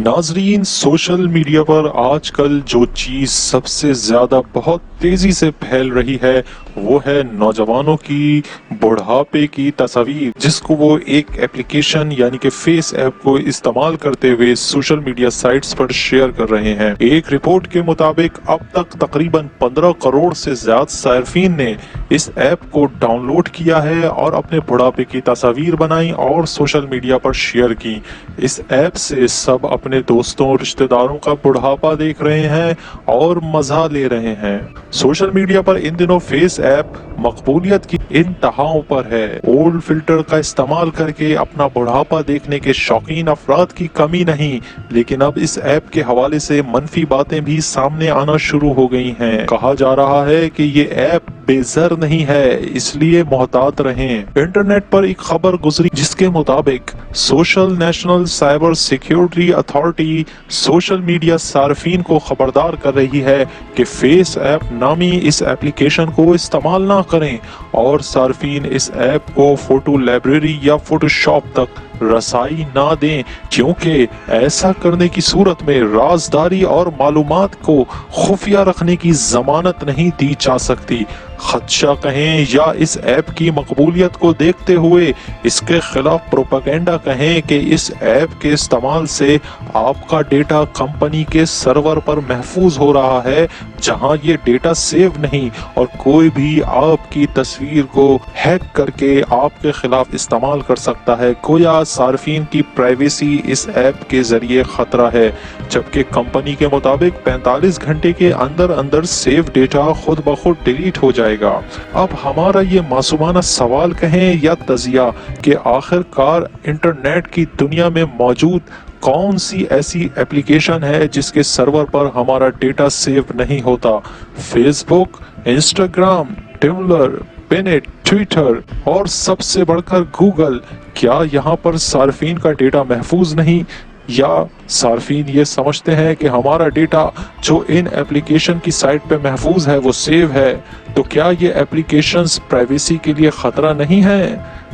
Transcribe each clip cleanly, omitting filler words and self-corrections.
नाजरीन, social media पर आजकल जो चीज सबसे ज्यादा बहुत तेजी से फैल रही है वो है नौजवानों की बुढ़ापे की तस्वीर, जिसको वो एक एप्लीकेशन यानी कि फेस ऐप को इस्तेमाल करते हुए सोशल मीडिया साइट्स पर शेयर कर रहे हैं। एक रिपोर्ट के मुताबिक अब तक तकरीबन 15 करोड़ से ज्यादा सार्फिन ने इस ऐप को डाउनलोड किया है और अपने बुढ़ापे की तस्वीर बनाई और सोशल मीडिया पर शेयर की। इस ऐप से सब अपने दोस्तों और रिश्तेदारों का बुढ़ापा देख रहे हैं और मजा ले रहे हैं। सोशल मीडिया पर इन दिनों फेस ऐप मकबूलियत की इंतहाओं पर है। ओल्ड फिल्टर का इस्तेमाल करके अपना बुढ़ापा देखने के शौकीन अफराद की कमी नहीं, लेकिन अब इस ऐप के हवाले से मनफी बातें भी सामने आना शुरू हो गई हैं। कहा जा रहा है कि ये ऐप बेज़र नहीं है, इसलिए मोहतात रहें। इंटरनेट पर एक खबर गुजरी जिसके मुताबिक social national cyber security authority social media surfing को खबरदार कर रही है कि फेस ऐप नामी इस एप्लीकेशन को इस्तेमाल ना करें और सार्फिन इस ऐप को फोटो लाइब्रेरी या फोटोशॉप तक रसाई ना दें, क्योंकि ऐसा करने की सूरत में राजदारी और मालूमात को खुफिया रखने की जमानत नहीं दी जा सकती। खदशा कहें या इस ऐप की मकबूलियत को देखते हुए इसके खिलाफ प्रोपेगेंडा कहें कि इस ऐप के इस्तेमाल से आपका डेटा कंपनी के सर्वर पर महफूज हो रहा है, जहां ये डेटा सेव नहीं और कोई भी आपकी तस्वीर को हैक करके आपके खिलाफ इस्तेमाल कर सकता है। गोया सार्फिन की प्राइवेसी इस ऐप के जरिए खतरा है, जबकि कंपनी के मुताबिक 45 घंटे के अंदर अंदर सेव डेटा खुद ब खुद डिलीट हो जाएगा। अब हमारा ये मासूमाना सवाल कहें या तजिया कि आखिरकार इंटरनेट की दुनिया में मौजूद कौन सी ऐसी एप्लीकेशन है जिसके सर्वर पर हमारा डेटा सेव नहीं होता? फेसबुक, इंस्टाग्राम, टिम्बलर, पिनेट, ट्विटर और सबसे बढ़कर गूगल, क्या यहाँ पर सार्फिन का डेटा महफूज नहीं? या सार्फिन ये समझते हैं कि हमारा डेटा जो इन एप्लीकेशन की साइट पे महफूज है वो सेव है, तो क्या ये एप्लीकेशंस प्राइवेसी के लिए खतरा नहीं है?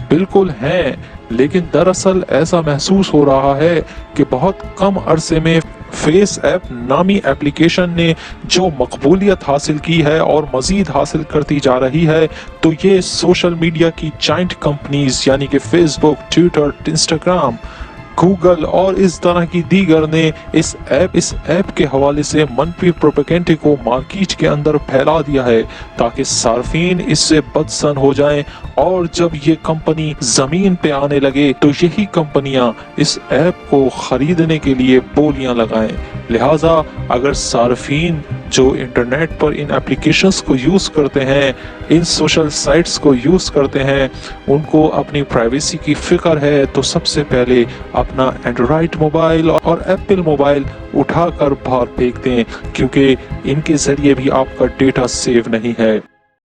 बिल्कुल हैं, लेकिन दरअसल ऐसा महसूस हो रहा है कि बहुत कम अरसे में फेस ऐप नामी एप्लीकेशन ने जो मकबूलियत हासिल की है और मजीद हासिल करती जा रही है, तो ये सोशल मीडिया की जाइंट कंपनीज यानी कि फेसबुक, ट्विटर, इंस्टाग्राम, गूगल और इस तरह की दीगर ने इस ऐप के हवाले से मनफी प्रोपेगेंडे को मार्केट के अंदर फैला दिया है, ताकि सार्फिन इससे बदसन हो जाएं और जब ये कंपनी जमीन पे आने लगे तो यही कंपनियां इस ऐप को खरीदने के लिए बोलियां लगाएं। लिहाजा अगर सार्फिन जो इंटरनेट पर इन एप्लीकेशंस को यूज करते हैं, इन सोशल साइट्स को यूज करते हैं, उनको अपनी प्राइवेसी की फिक्र है, तो सबसे पहले अपना एंड्रॉइड मोबाइल और एप्पल मोबाइल उठाकर बाहर फेंक दें, क्योंकि इनके जरिए भी आपका डेटा सेव नहीं है।